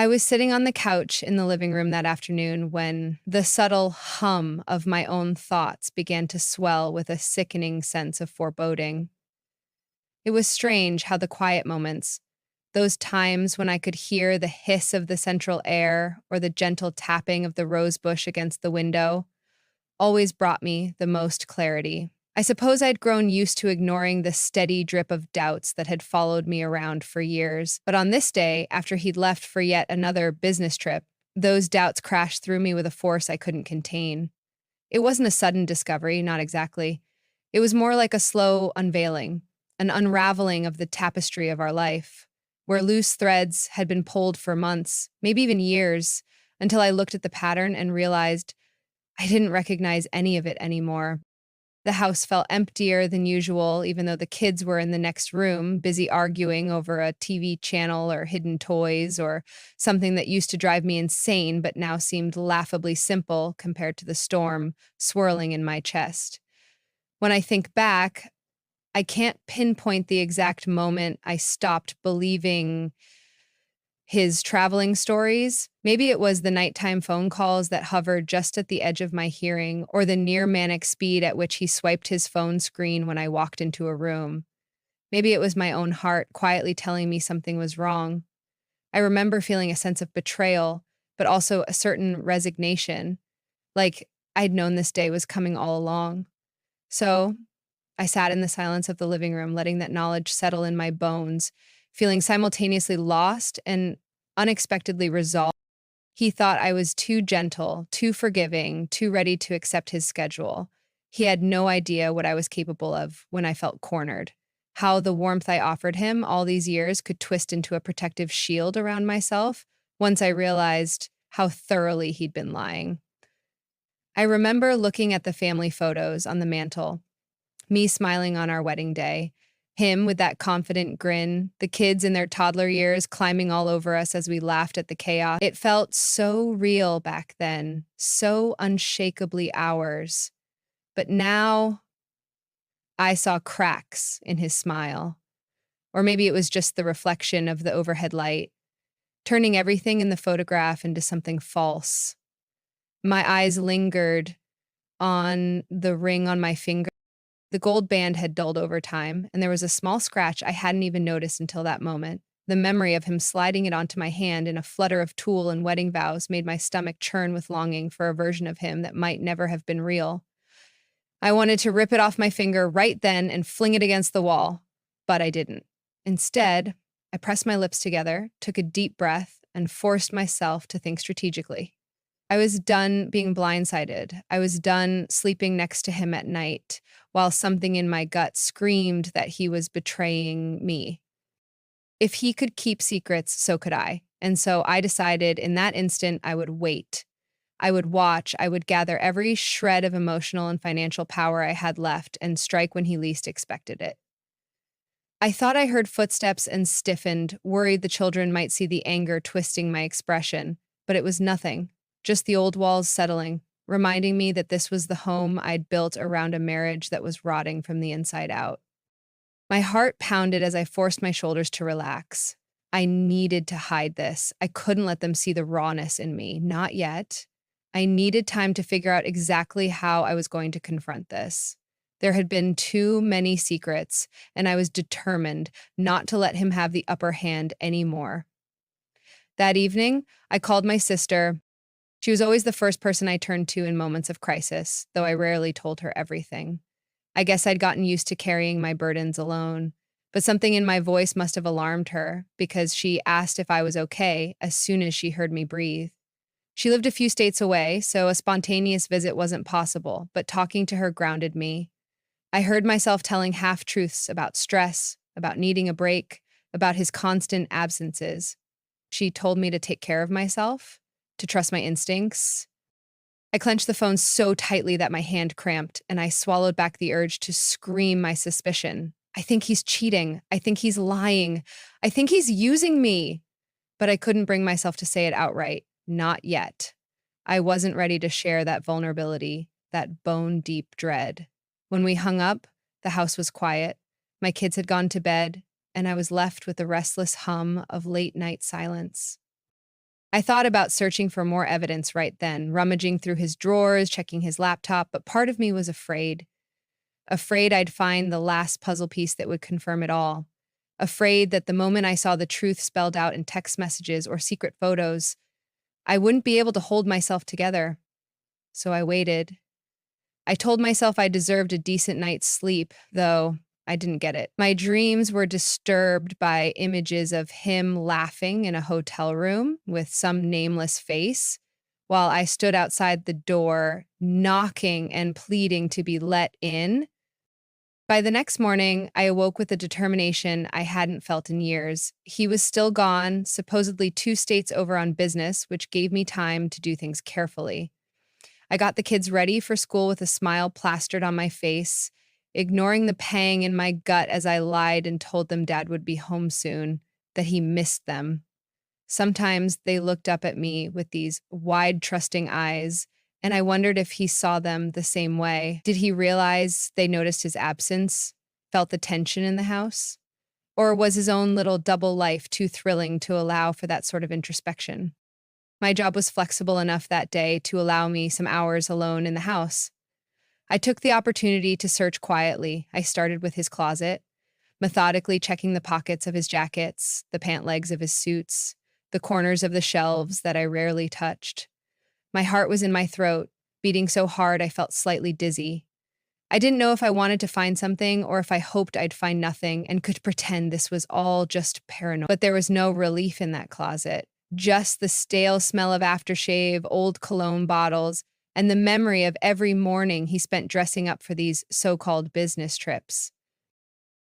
I was sitting on the couch in the living room that afternoon when the subtle hum of my own thoughts began to swell with a sickening sense of foreboding. It was strange how the quiet moments, those times when I could hear the hiss of the central air or the gentle tapping of the rose bush against the window, always brought me the most clarity. I suppose I'd grown used to ignoring the steady drip of doubts that had followed me around for years. But on this day, after he'd left for yet another business trip, those doubts crashed through me with a force I couldn't contain. It wasn't a sudden discovery, not exactly. It was more like a slow unveiling, an unraveling of the tapestry of our life, where loose threads had been pulled for months, maybe even years, until I looked at the pattern and realized I didn't recognize any of it anymore. The house felt emptier than usual, even though the kids were in the next room, busy arguing over a TV channel or hidden toys or something that used to drive me insane but now seemed laughably simple compared to the storm swirling in my chest. When I think back, I can't pinpoint the exact moment I stopped believing his traveling stories. Maybe it was the nighttime phone calls that hovered just at the edge of my hearing, or the near manic speed at which he swiped his phone screen when I walked into a room. Maybe it was my own heart quietly telling me something was wrong. I remember feeling a sense of betrayal, but also a certain resignation, like I'd known this day was coming all along. So I sat in the silence of the living room, letting that knowledge settle in my bones, feeling simultaneously lost and unexpectedly resolved. He thought I was too gentle, too forgiving, too ready to accept his schedule. He had no idea what I was capable of when I felt cornered, how the warmth I offered him all these years could twist into a protective shield around myself once I realized how thoroughly he'd been lying. I remember looking at the family photos on the mantle, me smiling on our wedding day, him with that confident grin, the kids in their toddler years climbing all over us as we laughed at the chaos. It felt so real back then, so unshakably ours. But now I saw cracks in his smile. Or maybe it was just the reflection of the overhead light, turning everything in the photograph into something false. My eyes lingered on the ring on my finger. The gold band had dulled over time, and there was a small scratch I hadn't even noticed until that moment. The memory of him sliding it onto my hand in a flutter of tulle and wedding vows made my stomach churn with longing for a version of him that might never have been real. I wanted to rip it off my finger right then and fling it against the wall, but I didn't. Instead, I pressed my lips together, took a deep breath, and forced myself to think strategically. I was done being blindsided. I was done sleeping next to him at night while something in my gut screamed that he was betraying me. If he could keep secrets, so could I. And so I decided in that instant I would wait. I would watch. I would gather every shred of emotional and financial power I had left and strike when he least expected it. I thought I heard footsteps and stiffened, worried the children might see the anger twisting my expression, but it was nothing, just the old walls settling, reminding me that this was the home I'd built around a marriage that was rotting from the inside out. My heart pounded as I forced my shoulders to relax. I needed to hide this. I couldn't let them see the rawness in me. Not yet. I needed time to figure out exactly how I was going to confront this. There had been too many secrets, and I was determined not to let him have the upper hand anymore. That evening, I called my sister. She was always the first person I turned to in moments of crisis, though I rarely told her everything. I guess I'd gotten used to carrying my burdens alone, but something in my voice must have alarmed her because she asked if I was okay as soon as she heard me breathe. She lived a few states away, so a spontaneous visit wasn't possible, but talking to her grounded me. I heard myself telling half-truths about stress, about needing a break, about his constant absences. She told me to take care of myself, to trust my instincts. I clenched the phone so tightly that my hand cramped, and I swallowed back the urge to scream my suspicion. I think he's cheating. I think he's lying. I think he's using me. But I couldn't bring myself to say it outright. Not yet. I wasn't ready to share that vulnerability, that bone-deep dread. When we hung up, the house was quiet. My kids had gone to bed, and I was left with the restless hum of late-night silence. I thought about searching for more evidence right then, rummaging through his drawers, checking his laptop, but part of me was afraid. Afraid I'd find the last puzzle piece that would confirm it all. Afraid that the moment I saw the truth spelled out in text messages or secret photos, I wouldn't be able to hold myself together. So I waited. I told myself I deserved a decent night's sleep, though I didn't get it. My dreams were disturbed by images of him laughing in a hotel room with some nameless face, while I stood outside the door, knocking and pleading to be let in. By the next morning, I awoke with a determination I hadn't felt in years. He was still gone, supposedly 2 states over on business, which gave me time to do things carefully. I got the kids ready for school with a smile plastered on my face, ignoring the pang in my gut as I lied and told them Dad would be home soon, that he missed them. Sometimes they looked up at me with these wide, trusting eyes, and I wondered if he saw them the same way. Did he realize they noticed his absence, felt the tension in the house? Or was his own little double life too thrilling to allow for that sort of introspection? My job was flexible enough that day to allow me some hours alone in the house. I took the opportunity to search quietly. I started with his closet, methodically checking the pockets of his jackets, the pant legs of his suits, the corners of the shelves that I rarely touched. My heart was in my throat, beating so hard I felt slightly dizzy. I didn't know if I wanted to find something or if I hoped I'd find nothing and could pretend this was all just paranoia. But there was no relief in that closet, just the stale smell of aftershave, old cologne bottles, and the memory of every morning he spent dressing up for these so-called business trips.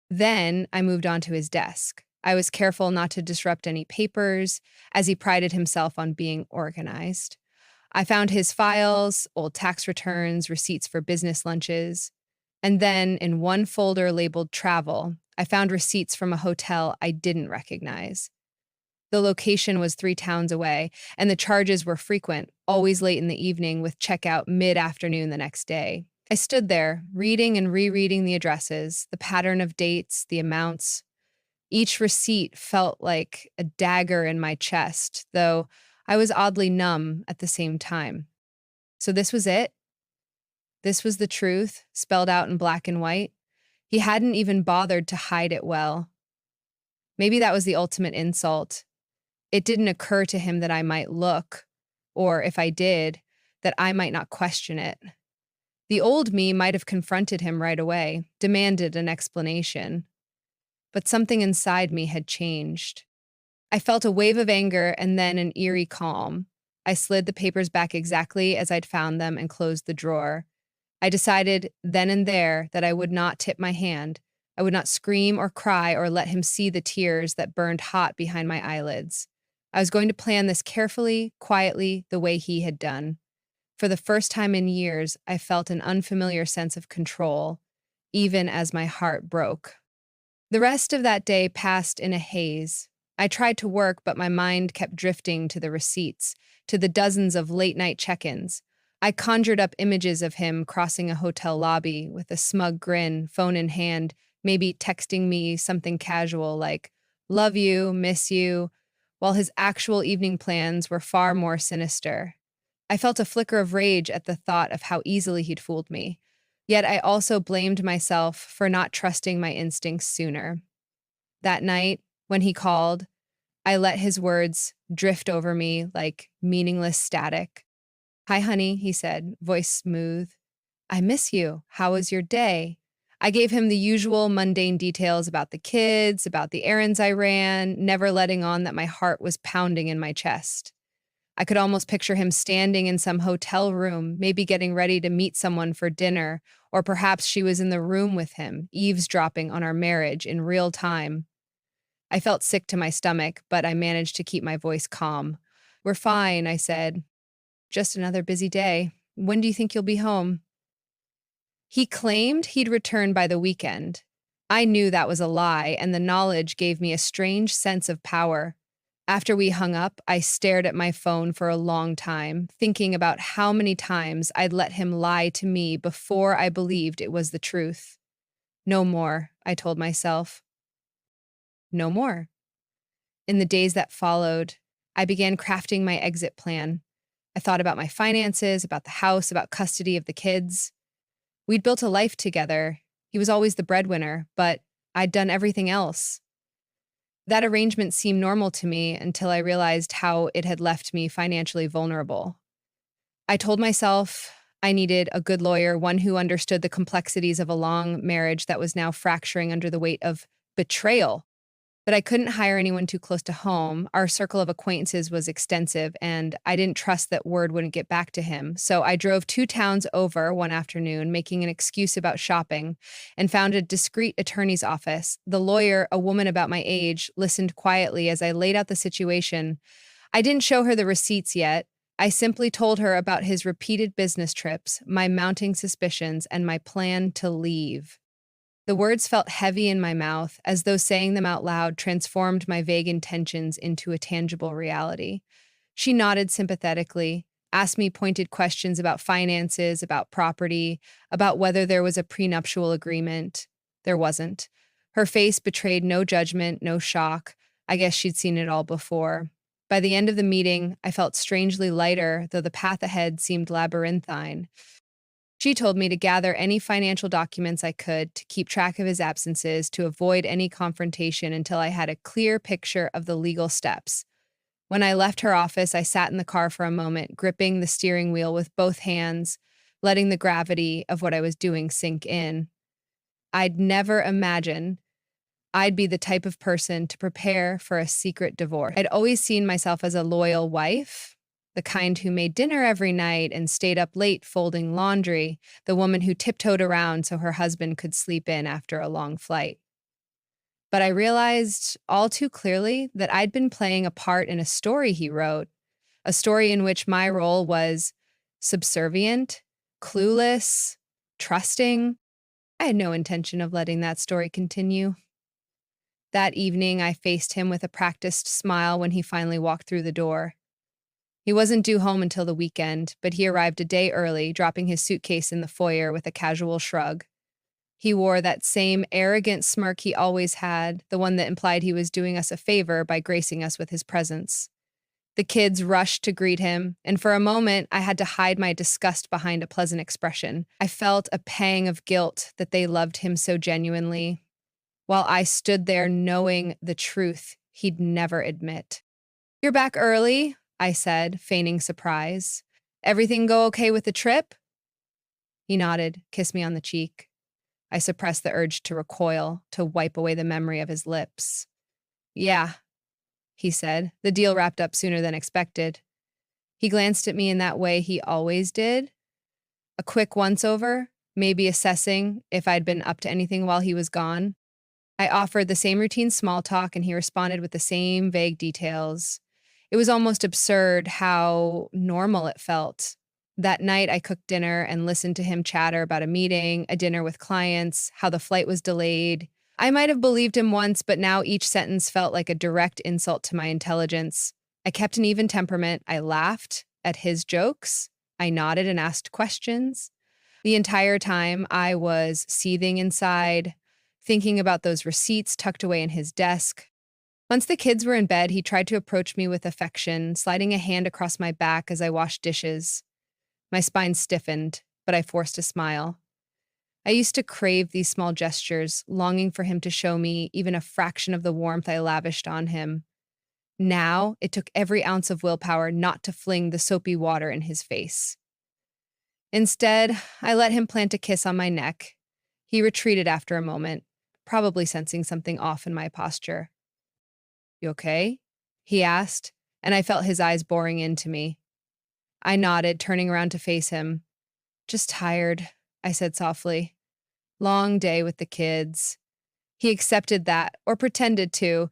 Then I moved on to his desk. I was careful not to disrupt any papers, as he prided himself on being organized. I found his files, old tax returns, receipts for business lunches. And then, in one folder labeled travel, I found receipts from a hotel I didn't recognize. The location was 3 towns away, and the charges were frequent, always late in the evening with checkout mid-afternoon the next day. I stood there, reading and rereading the addresses, the pattern of dates, the amounts. Each receipt felt like a dagger in my chest, though I was oddly numb at the same time. So this was it? This was the truth, spelled out in black and white? He hadn't even bothered to hide it well. Maybe that was the ultimate insult. It didn't occur to him that I might look, or if I did, that I might not question it. The old me might have confronted him right away, demanded an explanation. But something inside me had changed. I felt a wave of anger and then an eerie calm. I slid the papers back exactly as I'd found them and closed the drawer. I decided then and there that I would not tip my hand. I would not scream or cry or let him see the tears that burned hot behind my eyelids. I was going to plan this carefully, quietly, the way he had done. For the first time in years, I felt an unfamiliar sense of control, even as my heart broke. The rest of that day passed in a haze. I tried to work, but my mind kept drifting to the receipts, to the dozens of late-night check-ins. I conjured up images of him crossing a hotel lobby with a smug grin, phone in hand, maybe texting me something casual like, "Love you, miss you," while his actual evening plans were far more sinister. I felt a flicker of rage at the thought of how easily he'd fooled me. Yet I also blamed myself for not trusting my instincts sooner. That night, when he called, I let his words drift over me like meaningless static. "Hi, honey," he said, voice smooth. "I miss you. How was your day?" I gave him the usual mundane details about the kids, about the errands I ran, never letting on that my heart was pounding in my chest. I could almost picture him standing in some hotel room, maybe getting ready to meet someone for dinner, or perhaps she was in the room with him, eavesdropping on our marriage in real time. I felt sick to my stomach, but I managed to keep my voice calm. "We're fine," I said. "Just another busy day. When do you think you'll be home?" He claimed he'd return by the weekend. I knew that was a lie, and the knowledge gave me a strange sense of power. After we hung up, I stared at my phone for a long time, thinking about how many times I'd let him lie to me before I believed it was the truth. No more, I told myself. No more. In the days that followed, I began crafting my exit plan. I thought about my finances, about the house, about custody of the kids. We'd built a life together. He was always the breadwinner, but I'd done everything else. That arrangement seemed normal to me until I realized how it had left me financially vulnerable. I told myself I needed a good lawyer, one who understood the complexities of a long marriage that was now fracturing under the weight of betrayal. But I couldn't hire anyone too close to home. Our circle of acquaintances was extensive, and I didn't trust that word wouldn't get back to him. So I drove 2 towns over one afternoon, making an excuse about shopping, and found a discreet attorney's office. The lawyer, a woman about my age, listened quietly as I laid out the situation. I didn't show her the receipts yet. I simply told her about his repeated business trips, my mounting suspicions, and my plan to leave. The words felt heavy in my mouth, as though saying them out loud transformed my vague intentions into a tangible reality. She nodded sympathetically, asked me pointed questions about finances, about property, about whether there was a prenuptial agreement. There wasn't. Her face betrayed no judgment, no shock. I guess she'd seen it all before. By the end of the meeting, I felt strangely lighter, though the path ahead seemed labyrinthine. She told me to gather any financial documents I could, to keep track of his absences, to avoid any confrontation until I had a clear picture of the legal steps. When I left her office, I sat in the car for a moment, gripping the steering wheel with both hands, letting the gravity of what I was doing sink in. I'd never imagined I'd be the type of person to prepare for a secret divorce. I'd always seen myself as a loyal wife, the kind who made dinner every night and stayed up late folding laundry, the woman who tiptoed around so her husband could sleep in after a long flight. But I realized all too clearly that I'd been playing a part in a story he wrote, a story in which my role was subservient, clueless, trusting. I had no intention of letting that story continue. That evening, I faced him with a practiced smile when he finally walked through the door. He wasn't due home until the weekend, but he arrived a day early, dropping his suitcase in the foyer with a casual shrug. He wore that same arrogant smirk he always had, the one that implied he was doing us a favor by gracing us with his presence. The kids rushed to greet him, and for a moment, I had to hide my disgust behind a pleasant expression. I felt a pang of guilt that they loved him so genuinely, while I stood there knowing the truth he'd never admit. "You're back early," I said, feigning surprise. "Everything go okay with the trip?" He nodded, kissed me on the cheek. I suppressed the urge to recoil, to wipe away the memory of his lips. "Yeah," he said. "The deal wrapped up sooner than expected." He glanced at me in that way he always did. A quick once-over, maybe assessing if I'd been up to anything while he was gone. I offered the same routine small talk, and he responded with the same vague details. It was almost absurd how normal it felt. That night, I cooked dinner and listened to him chatter about a meeting, a dinner with clients, how the flight was delayed. I might have believed him once, but now each sentence felt like a direct insult to my intelligence. I kept an even temperament. I laughed at his jokes. I nodded and asked questions. The entire time, I was seething inside, thinking about those receipts tucked away in his desk. Once the kids were in bed, he tried to approach me with affection, sliding a hand across my back as I washed dishes. My spine stiffened, but I forced a smile. I used to crave these small gestures, longing for him to show me even a fraction of the warmth I lavished on him. Now, it took every ounce of willpower not to fling the soapy water in his face. Instead, I let him plant a kiss on my neck. He retreated after a moment, probably sensing something off in my posture. "You okay?" he asked, and I felt his eyes boring into me. I nodded, turning around to face him. "Just tired," I said softly. "Long day with the kids." He accepted that, or pretended to.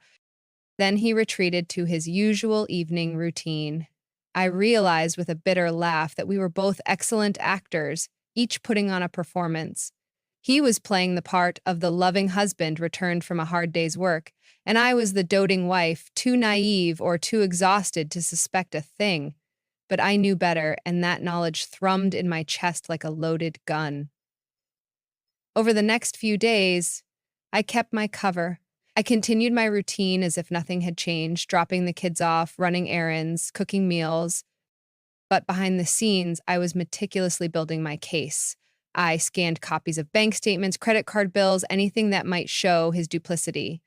Then he retreated to his usual evening routine. I realized with a bitter laugh that we were both excellent actors, each putting on a performance. He was playing the part of the loving husband returned from a hard day's work, and I was the doting wife, too naive or too exhausted to suspect a thing. But I knew better, and that knowledge thrummed in my chest like a loaded gun. Over the next few days, I kept my cover. I continued my routine as if nothing had changed, dropping the kids off, running errands, cooking meals. But behind the scenes, I was meticulously building my case. I scanned copies of bank statements, credit card bills, anything that might show his duplicity.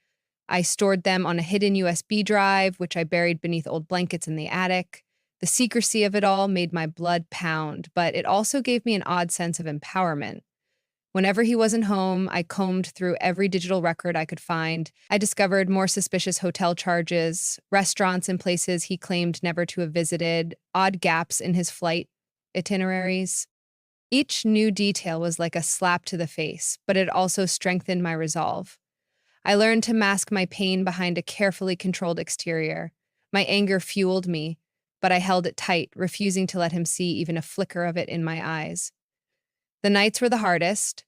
I stored them on a hidden USB drive, which I buried beneath old blankets in the attic. The secrecy of it all made my blood pound, but it also gave me an odd sense of empowerment. Whenever he wasn't home, I combed through every digital record I could find. I discovered more suspicious hotel charges, restaurants and places he claimed never to have visited, odd gaps in his flight itineraries. Each new detail was like a slap to the face, but it also strengthened my resolve. I learned to mask my pain behind a carefully controlled exterior. My anger fueled me, but I held it tight, refusing to let him see even a flicker of it in my eyes. The nights were the hardest,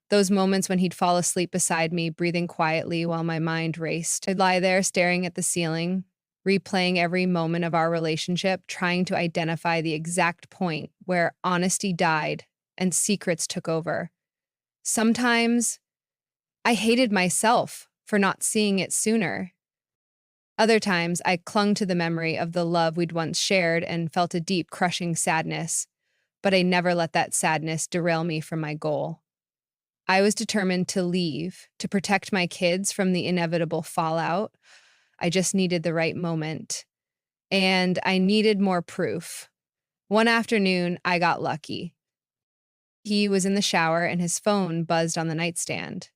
those moments when he'd fall asleep beside me, breathing quietly while my mind raced. I'd lie there staring at the ceiling, replaying every moment of our relationship, trying to identify the exact point where honesty died and secrets took over. Sometimes I hated myself for not seeing it sooner. Other times I clung to the memory of the love we'd once shared and felt a deep, crushing sadness, but I never let that sadness derail me from my goal. I was determined to leave, to protect my kids from the inevitable fallout. I just needed the right moment. And I needed more proof. One afternoon, I got lucky. He was in the shower and his phone buzzed on the nightstand.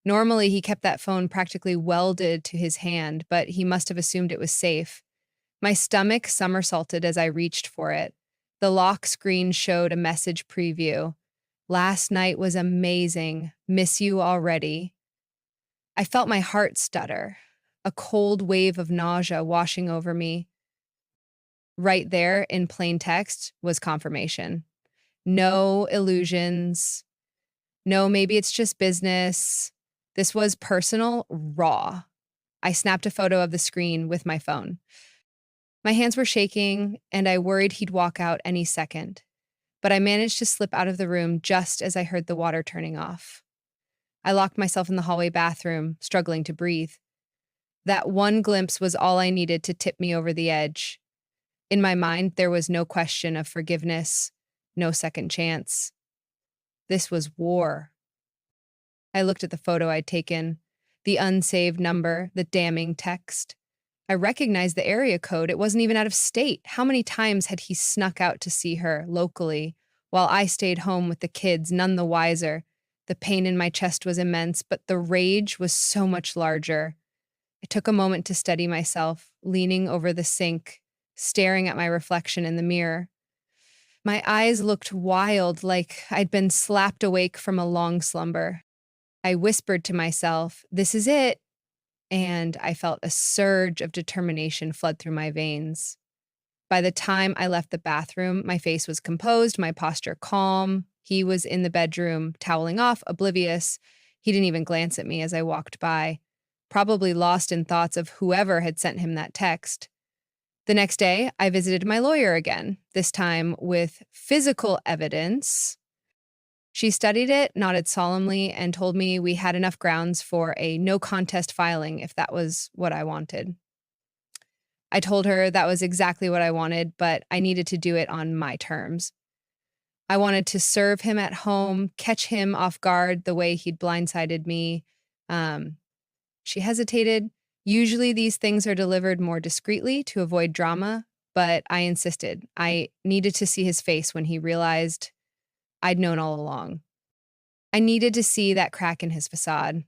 Normally, he kept that phone practically welded to his hand, but he must have assumed it was safe. My stomach somersaulted as I reached for it. The lock screen showed a message preview. Last night was amazing. Miss you already. I felt my heart stutter, a cold wave of nausea washing over me. Right there in plain text was confirmation. No illusions. No, maybe it's just business. This was personal, raw. I snapped a photo of the screen with my phone. My hands were shaking, and I worried he'd walk out any second. But I managed to slip out of the room just as I heard the water turning off. I locked myself in the hallway bathroom, struggling to breathe. That one glimpse was all I needed to tip me over the edge. In my mind, there was no question of forgiveness, no second chance. This was war. I looked at the photo I'd taken, the unsaved number, the damning text. I recognized the area code. It wasn't even out of state. How many times had he snuck out to see her locally while I stayed home with the kids, none the wiser? The pain in my chest was immense, but the rage was so much larger. I took a moment to steady myself, leaning over the sink, staring at my reflection in the mirror. My eyes looked wild, like I'd been slapped awake from a long slumber. I whispered to myself, "This is it." And I felt a surge of determination flood through my veins. By the time I left the bathroom, my face was composed, my posture calm. He was in the bedroom, toweling off, oblivious. He didn't even glance at me as I walked by, probably lost in thoughts of whoever had sent him that text. The next day, I visited my lawyer again, this time with physical evidence. She studied it, nodded solemnly, and told me we had enough grounds for a no contest filing if that was what I wanted. I told her that was exactly what I wanted, but I needed to do it on my terms. I wanted to serve him at home, catch him off guard the way he'd blindsided me. Um, she hesitated. Usually these things are delivered more discreetly to avoid drama, but I insisted. I needed to see his face when he realized I'd known all along. I needed to see that crack in his facade.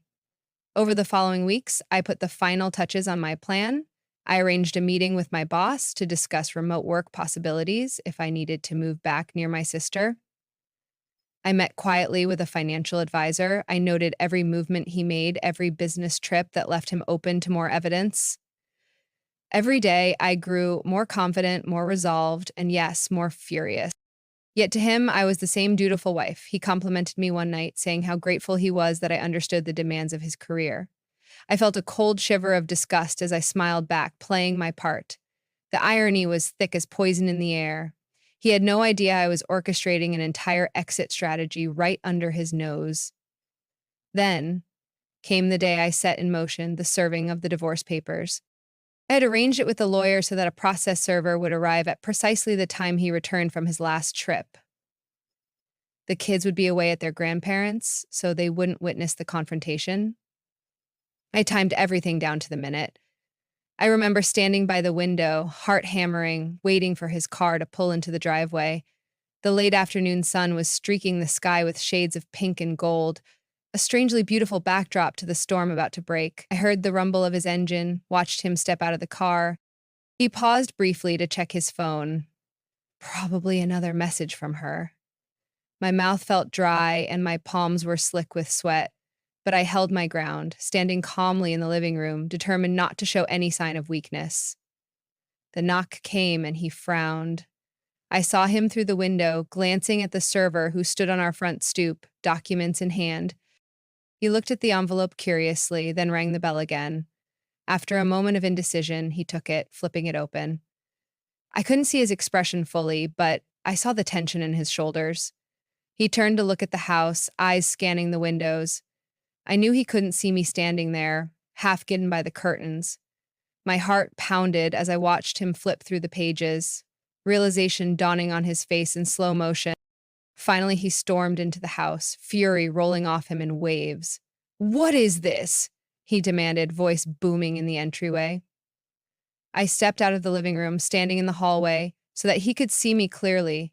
Over the following weeks, I put the final touches on my plan. I arranged a meeting with my boss to discuss remote work possibilities if I needed to move back near my sister. I met quietly with a financial advisor. I noted every movement he made, every business trip that left him open to more evidence. Every day, I grew more confident, more resolved, and yes, more furious. Yet to him, I was the same dutiful wife. He complimented me one night, saying how grateful he was that I understood the demands of his career. I felt a cold shiver of disgust as I smiled back, playing my part. The irony was thick as poison in the air. He had no idea I was orchestrating an entire exit strategy right under his nose. Then came the day I set in motion the serving of the divorce papers. I had arranged it with the lawyer so that a process server would arrive at precisely the time he returned from his last trip. The kids would be away at their grandparents', so they wouldn't witness the confrontation. I timed everything down to the minute. I remember standing by the window, heart hammering, waiting for his car to pull into the driveway. The late afternoon sun was streaking the sky with shades of pink and gold, a strangely beautiful backdrop to the storm about to break. I heard the rumble of his engine, watched him step out of the car. He paused briefly to check his phone. Probably another message from her. My mouth felt dry and my palms were slick with sweat, but I held my ground, standing calmly in the living room, determined not to show any sign of weakness. The knock came and he frowned. I saw him through the window, glancing at the server who stood on our front stoop, documents in hand. He looked at the envelope curiously, then rang the bell again. After a moment of indecision, he took it, flipping it open. I couldn't see his expression fully, but I saw the tension in his shoulders. He turned to look at the house, eyes scanning the windows. I knew he couldn't see me standing there, half hidden by the curtains. My heart pounded as I watched him flip through the pages, realization dawning on his face in slow motion. Finally, he stormed into the house, fury rolling off him in waves. "What is this?" he demanded, voice booming in the entryway. I stepped out of the living room, standing in the hallway, so that he could see me clearly.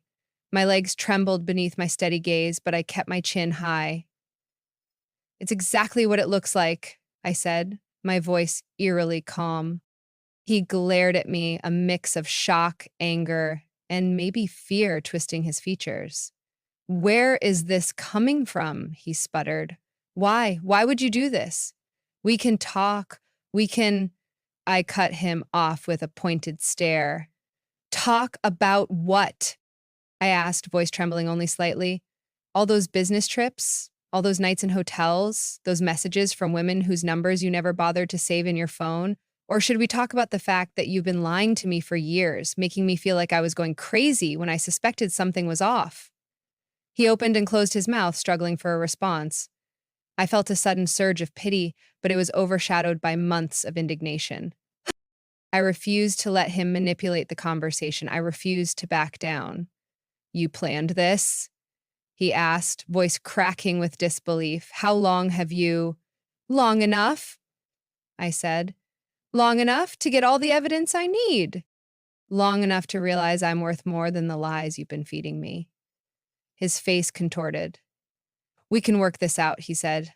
My legs trembled beneath my steady gaze, but I kept my chin high. "It's exactly what it looks like," I said, my voice eerily calm. He glared at me, a mix of shock, anger, and maybe fear twisting his features. "Where is this coming from?" he sputtered. "Why? Why would you do this? We can talk. We can—" I cut him off with a pointed stare. "Talk about what?" I asked, voice trembling only slightly. "All those business trips? All those nights in hotels? Those messages from women whose numbers you never bothered to save in your phone? Or should we talk about the fact that you've been lying to me for years, making me feel like I was going crazy when I suspected something was off?" He opened and closed his mouth, struggling for a response. I felt a sudden surge of pity, but it was overshadowed by months of indignation. I refused to let him manipulate the conversation. I refused to back down. "You planned this?" he asked, voice cracking with disbelief. "How long have you—" "Long enough," I said. "Long enough to get all the evidence I need. Long enough to realize I'm worth more than the lies you've been feeding me." His face contorted. "We can work this out," he said,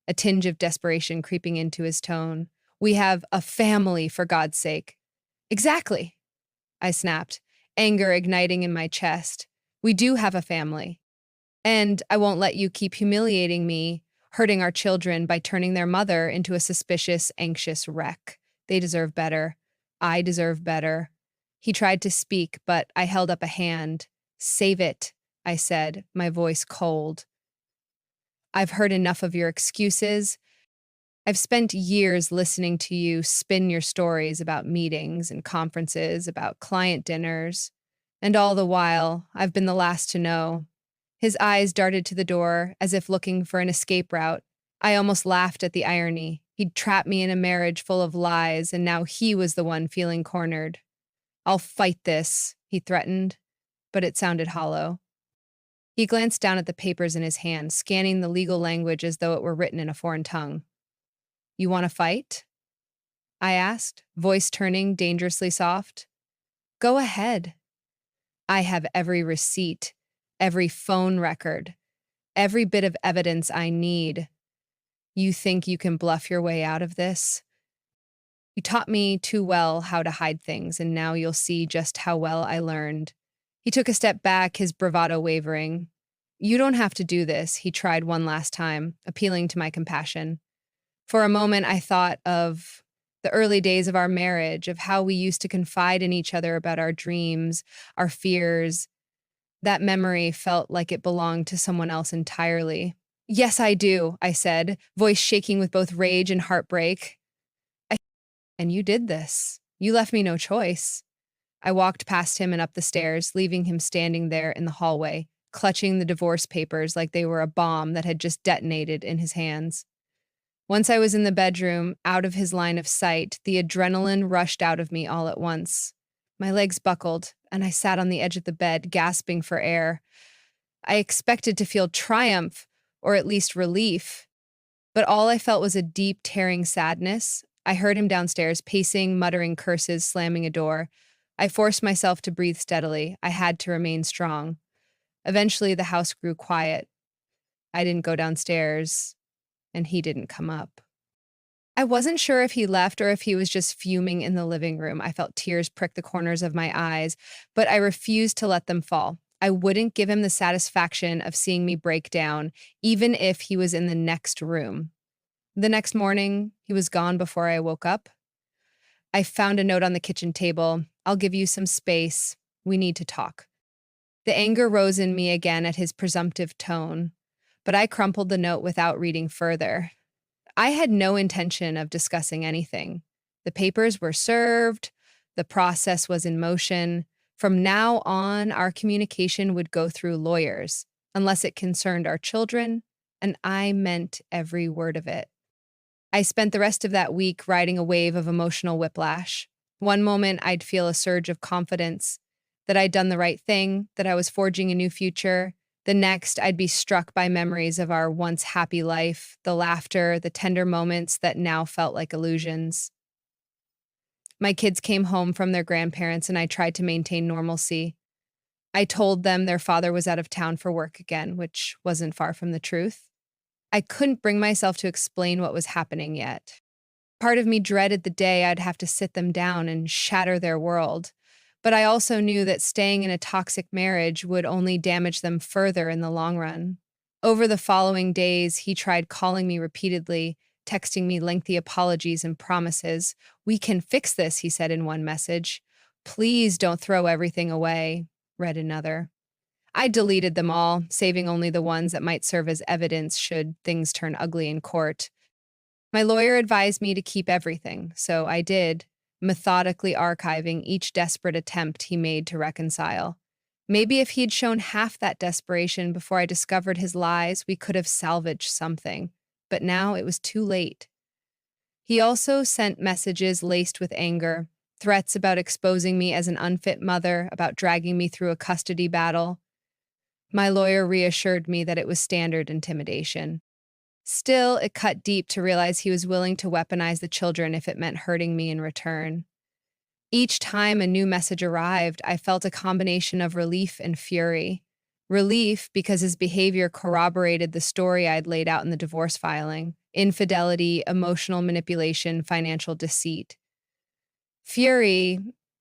a tinge of desperation creeping into his tone. "We have a family, for God's sake." "Exactly," I snapped, anger igniting in my chest. "We do have a family. And I won't let you keep humiliating me, hurting our children by turning their mother into a suspicious, anxious wreck. They deserve better. I deserve better." He tried to speak, but I held up a hand. "Save it," I said, my voice cold. "I've heard enough of your excuses. I've spent years listening to you spin your stories about meetings and conferences, about client dinners, and all the while, I've been the last to know." His eyes darted to the door, as if looking for an escape route. I almost laughed at the irony. He'd trapped me in a marriage full of lies, and now he was the one feeling cornered. "I'll fight this," he threatened, but it sounded hollow. He glanced down at the papers in his hand, scanning the legal language as though it were written in a foreign tongue. "You want to fight?" I asked, voice turning dangerously soft. "Go ahead. I have every receipt, every phone record, every bit of evidence I need. You think you can bluff your way out of this? You taught me too well how to hide things, and now you'll see just how well I learned." He took a step back, his bravado wavering. "You don't have to do this," he tried one last time, appealing to my compassion. For a moment, I thought of the early days of our marriage, of how we used to confide in each other about our dreams, our fears. That memory felt like it belonged to someone else entirely. "Yes, I do," I said, voice shaking with both rage and heartbreak. "And you did this. You left me no choice." I walked past him and up the stairs, leaving him standing there in the hallway, clutching the divorce papers like they were a bomb that had just detonated in his hands. Once I was in the bedroom, out of his line of sight, the adrenaline rushed out of me all at once. My legs buckled, and I sat on the edge of the bed, gasping for air. I expected to feel triumph, or at least relief, but all I felt was a deep, tearing sadness. I heard him downstairs, pacing, muttering curses, slamming a door. I forced myself to breathe steadily. I had to remain strong. Eventually, the house grew quiet. I didn't go downstairs, and he didn't come up. I wasn't sure if he left or if he was just fuming in the living room. I felt tears prick the corners of my eyes, but I refused to let them fall. I wouldn't give him the satisfaction of seeing me break down, even if he was in the next room. The next morning, he was gone before I woke up. I found a note on the kitchen table. I'll give you some space. We need to talk. The anger rose in me again at his presumptive tone, but I crumpled the note without reading further. I had no intention of discussing anything. The papers were served, the process was in motion. From now on, our communication would go through lawyers, unless it concerned our children, and I meant every word of it. I spent the rest of that week riding a wave of emotional whiplash. One moment, I'd feel a surge of confidence that I'd done the right thing, that I was forging a new future. The next, I'd be struck by memories of our once happy life, the laughter, the tender moments that now felt like illusions. My kids came home from their grandparents, and I tried to maintain normalcy. I told them their father was out of town for work again, which wasn't far from the truth. I couldn't bring myself to explain what was happening yet. Part of me dreaded the day I'd have to sit them down and shatter their world. But I also knew that staying in a toxic marriage would only damage them further in the long run. Over the following days, he tried calling me repeatedly, texting me lengthy apologies and promises. "We can fix this," he said in one message. "Please don't throw everything away," read another. I deleted them all, saving only the ones that might serve as evidence should things turn ugly in court. My lawyer advised me to keep everything, so I did, methodically archiving each desperate attempt he made to reconcile. Maybe if he'd shown half that desperation before I discovered his lies, we could have salvaged something. But now it was too late. He also sent messages laced with anger, threats about exposing me as an unfit mother, about dragging me through a custody battle. My lawyer reassured me that it was standard intimidation. Still, it cut deep to realize he was willing to weaponize the children if it meant hurting me in return. Each time a new message arrived, I felt a combination of relief and fury. Relief because his behavior corroborated the story I'd laid out in the divorce filing: infidelity, emotional manipulation, financial deceit. Fury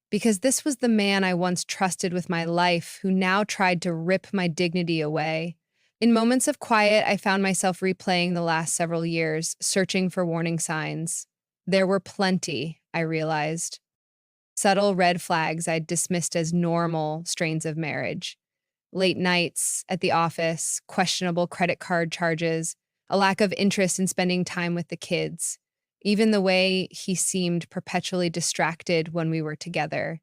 because this was the man I once trusted with my life who now tried to rip my dignity away. In moments of quiet, I found myself replaying the last several years, searching for warning signs. There were plenty, I realized. Subtle red flags I'd dismissed as normal strains of marriage. Late nights at the office, questionable credit card charges, a lack of interest in spending time with the kids. Even the way he seemed perpetually distracted when we were together.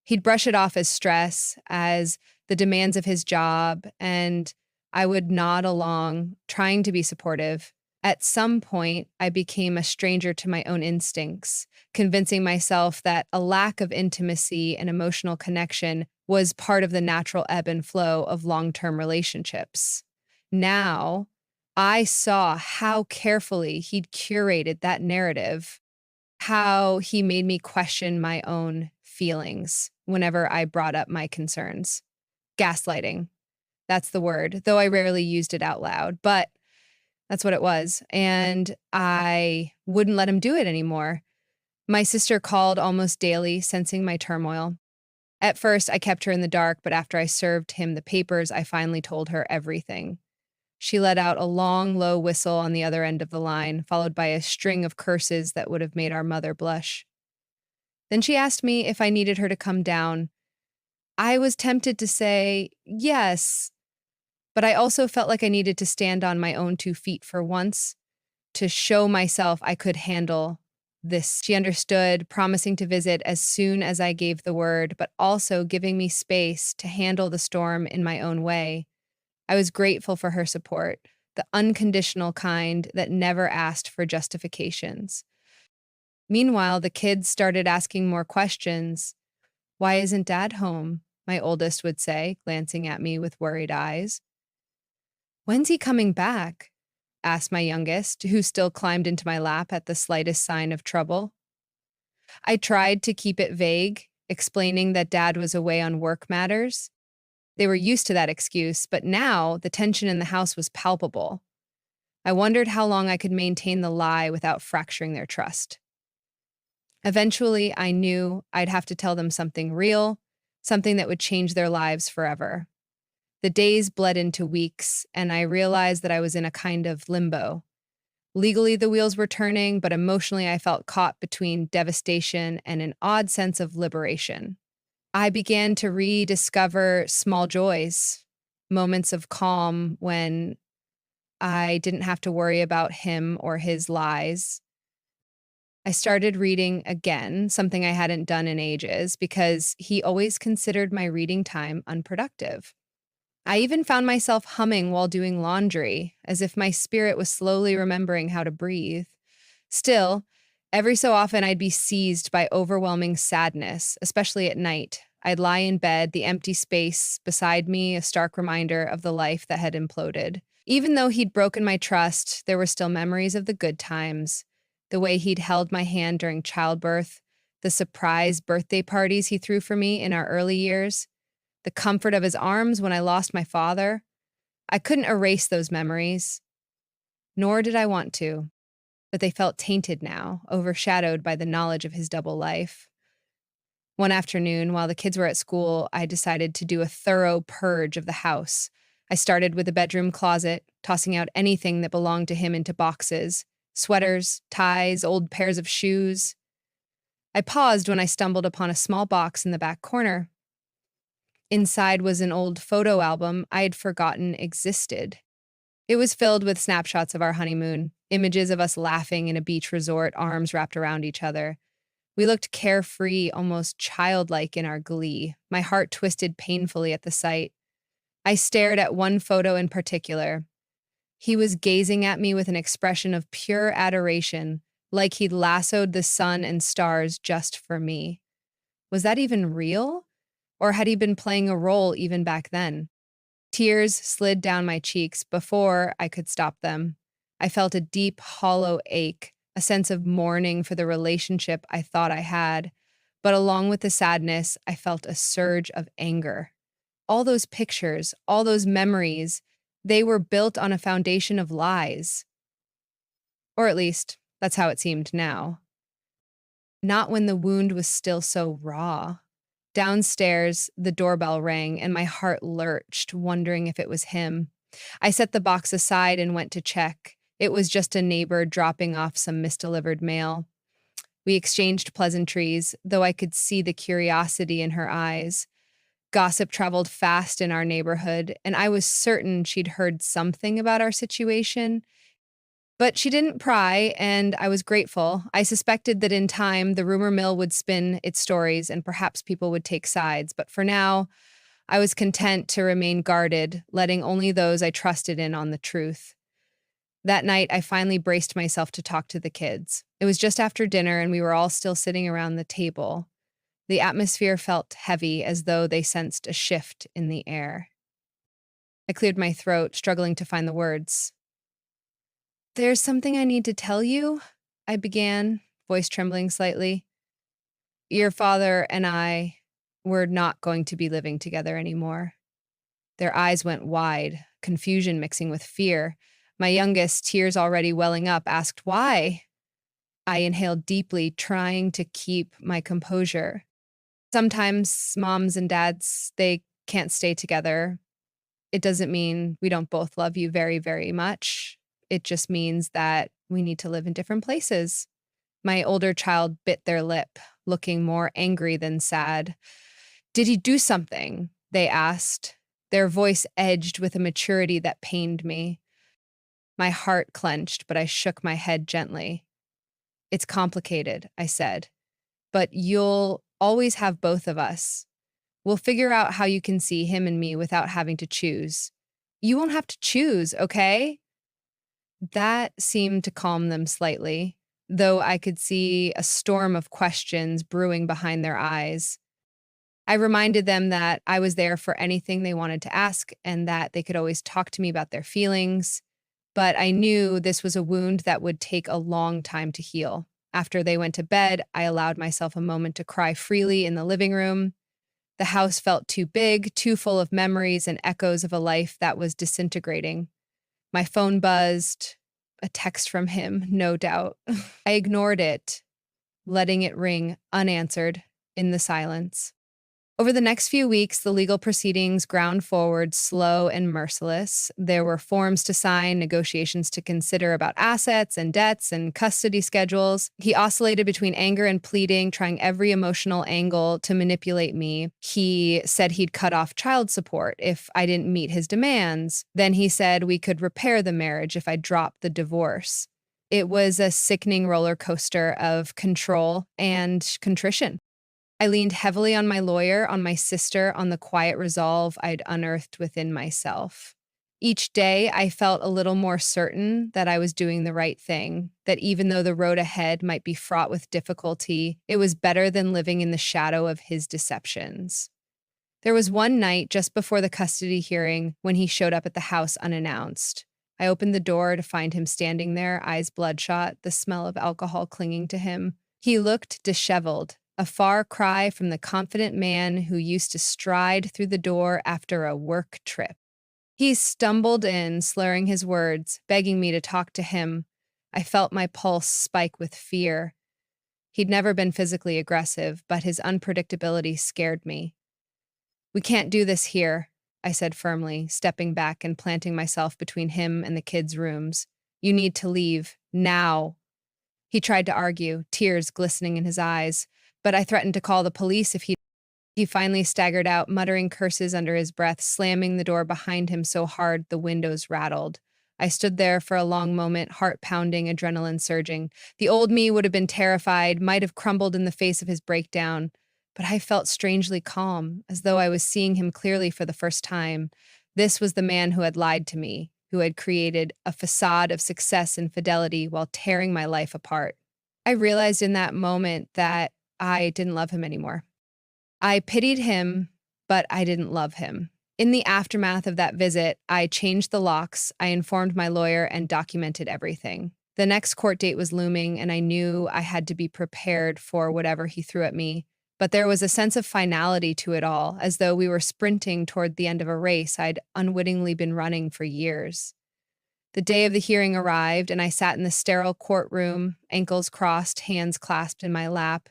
He'd brush it off as stress, as the demands of his job, and I would nod along, trying to be supportive. At some point, I became a stranger to my own instincts, convincing myself that a lack of intimacy and emotional connection was part of the natural ebb and flow of long-term relationships. Now, I saw how carefully he'd curated that narrative, how he made me question my own feelings whenever I brought up my concerns. Gaslighting. That's the word, though I rarely used it out loud, but that's what it was. And I wouldn't let him do it anymore. My sister called almost daily, sensing my turmoil. At first, I kept her in the dark, but after I served him the papers, I finally told her everything. She let out a long, low whistle on the other end of the line, followed by a string of curses that would have made our mother blush. Then she asked me if I needed her to come down. I was tempted to say yes, but I also felt like I needed to stand on my own 2 feet for once, to show myself I could handle this. She understood, promising to visit as soon as I gave the word, but also giving me space to handle the storm in my own way. I was grateful for her support, the unconditional kind that never asked for justifications. Meanwhile, the kids started asking more questions. Why isn't Dad home? My oldest would say, glancing at me with worried eyes. When's he coming back? Asked my youngest, who still climbed into my lap at the slightest sign of trouble. I tried to keep it vague, explaining that Dad was away on work matters. They were used to that excuse, but now the tension in the house was palpable. I wondered how long I could maintain the lie without fracturing their trust. Eventually, I knew I'd have to tell them something real, something that would change their lives forever. The days bled into weeks, and I realized that I was in a kind of limbo. Legally, the wheels were turning, but emotionally, I felt caught between devastation and an odd sense of liberation. I began to rediscover small joys, moments of calm when I didn't have to worry about him or his lies. I started reading again, something I hadn't done in ages, because he always considered my reading time unproductive. I even found myself humming while doing laundry, as if my spirit was slowly remembering how to breathe. Still, every so often I'd be seized by overwhelming sadness, especially at night. I'd lie in bed, the empty space beside me a stark reminder of the life that had imploded. Even though he'd broken my trust, there were still memories of the good times, the way he'd held my hand during childbirth, the surprise birthday parties he threw for me in our early years, the comfort of his arms when I lost my father. I couldn't erase those memories, nor did I want to, but they felt tainted now, overshadowed by the knowledge of his double life. One afternoon, while the kids were at school, I decided to do a thorough purge of the house. I started with the bedroom closet, tossing out anything that belonged to him into boxes: sweaters, ties, old pairs of shoes. I paused when I stumbled upon a small box in the back corner. Inside was an old photo album I had forgotten existed. It was filled with snapshots of our honeymoon, images of us laughing in a beach resort, arms wrapped around each other. We looked carefree, almost childlike in our glee. My heart twisted painfully at the sight. I stared at one photo in particular. He was gazing at me with an expression of pure adoration, like he'd lassoed the sun and stars just for me. Was that even real? Or had he been playing a role even back then? Tears slid down my cheeks before I could stop them. I felt a deep, hollow ache, a sense of mourning for the relationship I thought I had. But along with the sadness, I felt a surge of anger. All those pictures, all those memories, they were built on a foundation of lies. Or at least, that's how it seemed now. Not when the wound was still so raw. Downstairs, the doorbell rang, and my heart lurched, wondering if it was him. I set the box aside and went to check. It was just a neighbor dropping off some misdelivered mail. We exchanged pleasantries, though I could see the curiosity in her eyes. Gossip traveled fast in our neighborhood, and I was certain she'd heard something about our situation. But she didn't pry, and I was grateful. I suspected that in time, the rumor mill would spin its stories and perhaps people would take sides. But for now, I was content to remain guarded, letting only those I trusted in on the truth. That night, I finally braced myself to talk to the kids. It was just after dinner, and we were all still sitting around the table. The atmosphere felt heavy, as though they sensed a shift in the air. I cleared my throat, struggling to find the words. "There's something I need to tell you," I began, voice trembling slightly. "Your father and I, we're not going to be living together anymore." Their eyes went wide, confusion mixing with fear. My youngest, tears already welling up, asked why. I inhaled deeply, trying to keep my composure. Sometimes moms and dads, they can't stay together. It doesn't mean we don't both love you very, very much. It just means that we need to live in different places. My older child bit their lip, looking more angry than sad. "Did he do something?" they asked. Their voice edged with a maturity that pained me. My heart clenched, but I shook my head gently. "It's complicated," I said, "but you'll always have both of us. We'll figure out how you can see him and me without having to choose. You won't have to choose, okay?" That seemed to calm them slightly, though I could see a storm of questions brewing behind their eyes. I reminded them that I was there for anything they wanted to ask and that they could always talk to me about their feelings. But I knew this was a wound that would take a long time to heal. After they went to bed, I allowed myself a moment to cry freely in the living room. The house felt too big, too full of memories and echoes of a life that was disintegrating. My phone buzzed, a text from him, no doubt. I ignored it, letting it ring unanswered in the silence. Over the next few weeks, the legal proceedings ground forward, slow and merciless. There were forms to sign, negotiations to consider about assets and debts and custody schedules. He oscillated between anger and pleading, trying every emotional angle to manipulate me. He said he'd cut off child support if I didn't meet his demands. Then he said we could repair the marriage if I dropped the divorce. It was a sickening roller coaster of control and contrition. I leaned heavily on my lawyer, on my sister, on the quiet resolve I'd unearthed within myself. Each day, I felt a little more certain that I was doing the right thing, that even though the road ahead might be fraught with difficulty, it was better than living in the shadow of his deceptions. There was one night just before the custody hearing when he showed up at the house unannounced. I opened the door to find him standing there, eyes bloodshot, the smell of alcohol clinging to him. He looked disheveled, a far cry from the confident man who used to stride through the door after a work trip. He stumbled in, slurring his words, begging me to talk to him. I felt my pulse spike with fear. He'd never been physically aggressive, but his unpredictability scared me. "We can't do this here," I said firmly, stepping back and planting myself between him and the kids' rooms. "You need to leave, now." He tried to argue, tears glistening in his eyes, but I threatened to call the police if he finally staggered out, muttering curses under his breath, slamming the door behind him so hard the windows rattled. I stood there for a long moment, heart pounding, adrenaline surging. The old me would have been terrified, might have crumbled in the face of his breakdown, but I felt strangely calm, as though I was seeing him clearly for the first time. This was the man who had lied to me, who had created a facade of success and fidelity while tearing my life apart. I realized in that moment that I didn't love him anymore. I pitied him, but I didn't love him. In the aftermath of that visit, I changed the locks, I informed my lawyer, and documented everything. The next court date was looming, and I knew I had to be prepared for whatever he threw at me. But there was a sense of finality to it all, as though we were sprinting toward the end of a race I'd unwittingly been running for years. The day of the hearing arrived, and I sat in the sterile courtroom, ankles crossed, hands clasped in my lap.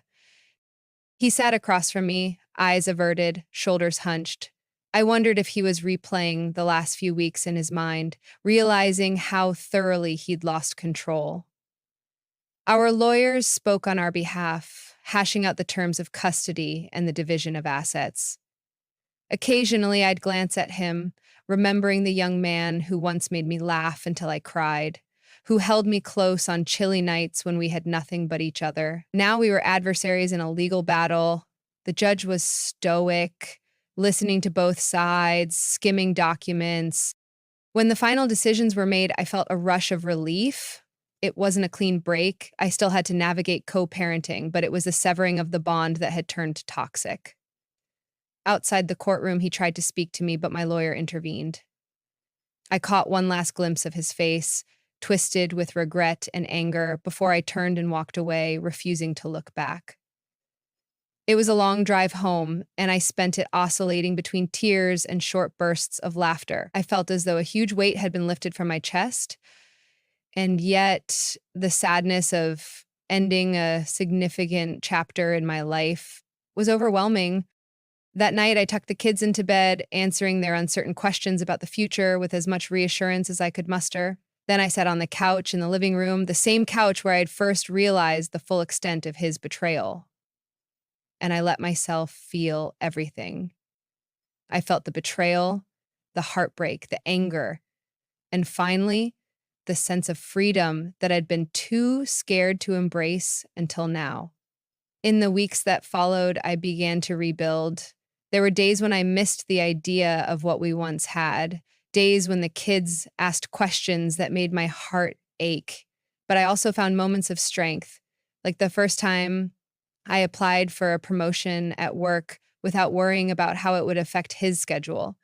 He sat across from me, eyes averted, shoulders hunched. I wondered if he was replaying the last few weeks in his mind, realizing how thoroughly he'd lost control. Our lawyers spoke on our behalf, hashing out the terms of custody and the division of assets. Occasionally, I'd glance at him, remembering the young man who once made me laugh until I cried, who held me close on chilly nights when we had nothing but each other. Now we were adversaries in a legal battle. The judge was stoic, listening to both sides, skimming documents. When the final decisions were made, I felt a rush of relief. It wasn't a clean break. I still had to navigate co-parenting, but it was a severing of the bond that had turned toxic. Outside the courtroom, he tried to speak to me, but my lawyer intervened. I caught one last glimpse of his face, twisted with regret and anger, before I turned and walked away, refusing to look back. It was a long drive home, and I spent it oscillating between tears and short bursts of laughter. I felt as though a huge weight had been lifted from my chest, and yet the sadness of ending a significant chapter in my life was overwhelming. That night, I tucked the kids into bed, answering their uncertain questions about the future with as much reassurance as I could muster. Then I sat on the couch in the living room, the same couch where I had first realized the full extent of his betrayal. And I let myself feel everything. I felt the betrayal, the heartbreak, the anger, and finally, the sense of freedom that I'd been too scared to embrace until now. In the weeks that followed, I began to rebuild. There were days when I missed the idea of what we once had, days when the kids asked questions that made my heart ache. But I also found moments of strength, like the first time I applied for a promotion at work without worrying about how it would affect his schedule,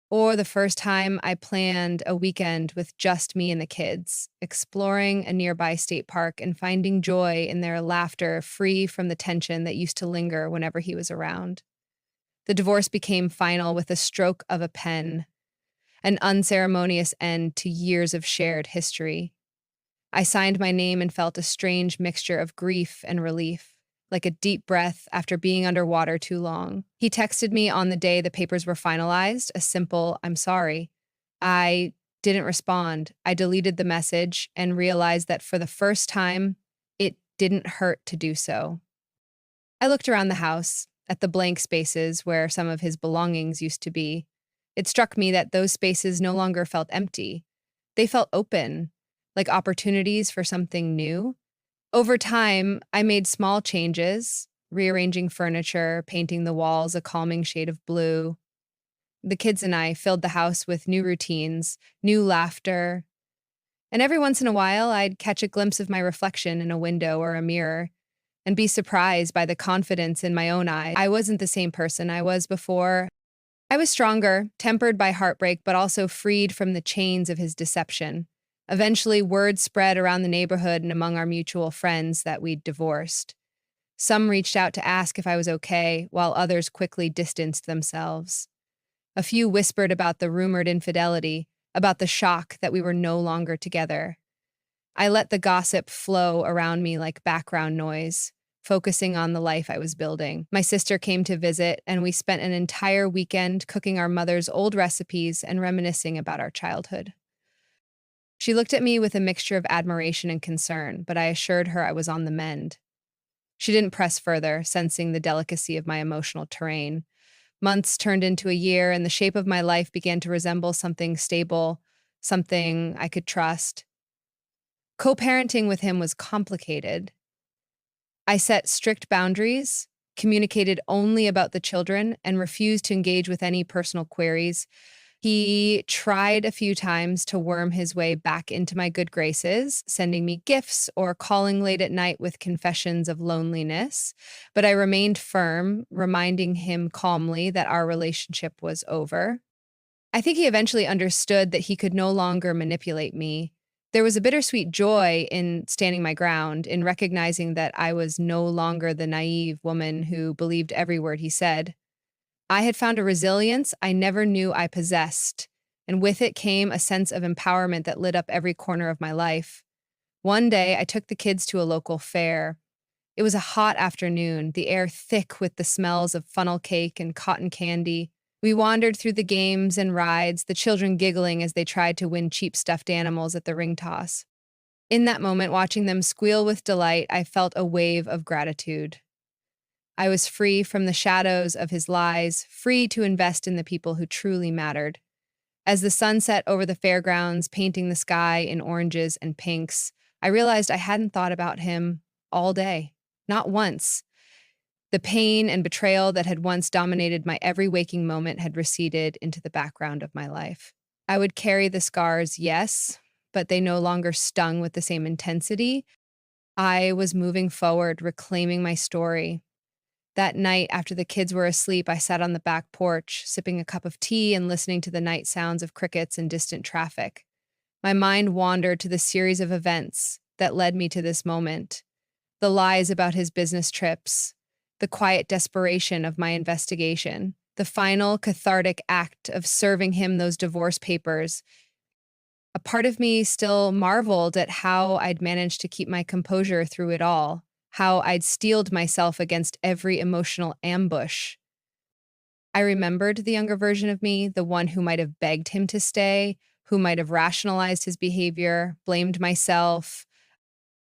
or the first time I planned a weekend with just me and the kids, exploring a nearby state park and finding joy in their laughter free from the tension that used to linger whenever he was around. The divorce became final with a stroke of a pen, an unceremonious end to years of shared history. I signed my name and felt a strange mixture of grief and relief, like a deep breath after being underwater too long. He texted me on the day the papers were finalized, a simple, "I'm sorry." I didn't respond. I deleted the message and realized that for the first time, it didn't hurt to do so. I looked around the house, at the blank spaces where some of his belongings used to be. It struck me that those spaces no longer felt empty. They felt open, like opportunities for something new. Over time, I made small changes, rearranging furniture, painting the walls a calming shade of blue. The kids and I filled the house with new routines, new laughter, and every once in a while, I'd catch a glimpse of my reflection in a window or a mirror and be surprised by the confidence in my own eyes. I wasn't the same person I was before. I was stronger, tempered by heartbreak, but also freed from the chains of his deception. Eventually, word spread around the neighborhood and among our mutual friends that we'd divorced. Some reached out to ask if I was okay, while others quickly distanced themselves. A few whispered about the rumored infidelity, about the shock that we were no longer together. I let the gossip flow around me like background noise, focusing on the life I was building. My sister came to visit, and we spent an entire weekend cooking our mother's old recipes and reminiscing about our childhood. She looked at me with a mixture of admiration and concern, but I assured her I was on the mend. She didn't press further, sensing the delicacy of my emotional terrain. Months turned into a year, and the shape of my life began to resemble something stable, something I could trust. Co-parenting with him was complicated. I set strict boundaries, communicated only about the children, and refused to engage with any personal queries. He tried a few times to worm his way back into my good graces, sending me gifts or calling late at night with confessions of loneliness, but I remained firm, reminding him calmly that our relationship was over. I think he eventually understood that he could no longer manipulate me. There was a bittersweet joy in standing my ground, in recognizing that I was no longer the naive woman who believed every word he said. I had found a resilience I never knew I possessed, and with it came a sense of empowerment that lit up every corner of my life. One day, I took the kids to a local fair. It was a hot afternoon, the air thick with the smells of funnel cake and cotton candy. We wandered through the games and rides, the children giggling as they tried to win cheap stuffed animals at the ring toss. In that moment, watching them squeal with delight, I felt a wave of gratitude. I was free from the shadows of his lies, free to invest in the people who truly mattered. As the sun set over the fairgrounds, painting the sky in oranges and pinks, I realized I hadn't thought about him all day. Not once. The pain and betrayal that had once dominated my every waking moment had receded into the background of my life. I would carry the scars, yes, but they no longer stung with the same intensity. I was moving forward, reclaiming my story. That night, after the kids were asleep, I sat on the back porch, sipping a cup of tea and listening to the night sounds of crickets and distant traffic. My mind wandered to the series of events that led me to this moment. The lies about his business trips, the quiet desperation of my investigation, the final cathartic act of serving him those divorce papers. A part of me still marveled at how I'd managed to keep my composure through it all, how I'd steeled myself against every emotional ambush. I remembered the younger version of me, the one who might have begged him to stay, who might have rationalized his behavior, blamed myself,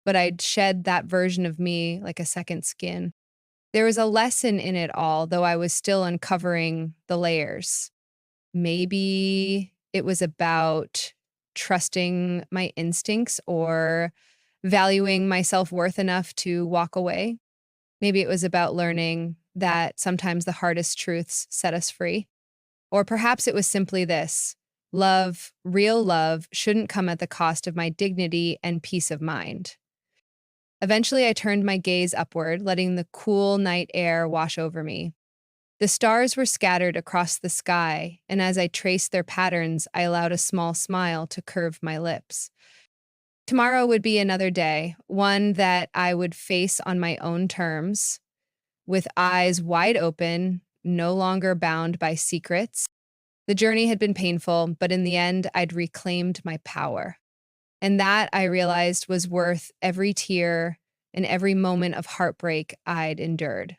but I'd shed that version of me like a second skin. There was a lesson in it all, though I was still uncovering the layers. Maybe it was about trusting my instincts or valuing my self-worth enough to walk away. Maybe it was about learning that sometimes the hardest truths set us free. Or perhaps it was simply this: Love, real love, shouldn't come at the cost of my dignity and peace of mind. Eventually, I turned my gaze upward, letting the cool night air wash over me. The stars were scattered across the sky, and as I traced their patterns, I allowed a small smile to curve my lips. Tomorrow would be another day, one that I would face on my own terms, with eyes wide open, no longer bound by secrets. The journey had been painful, but in the end, I'd reclaimed my power. And that I realized was worth every tear and every moment of heartbreak I'd endured.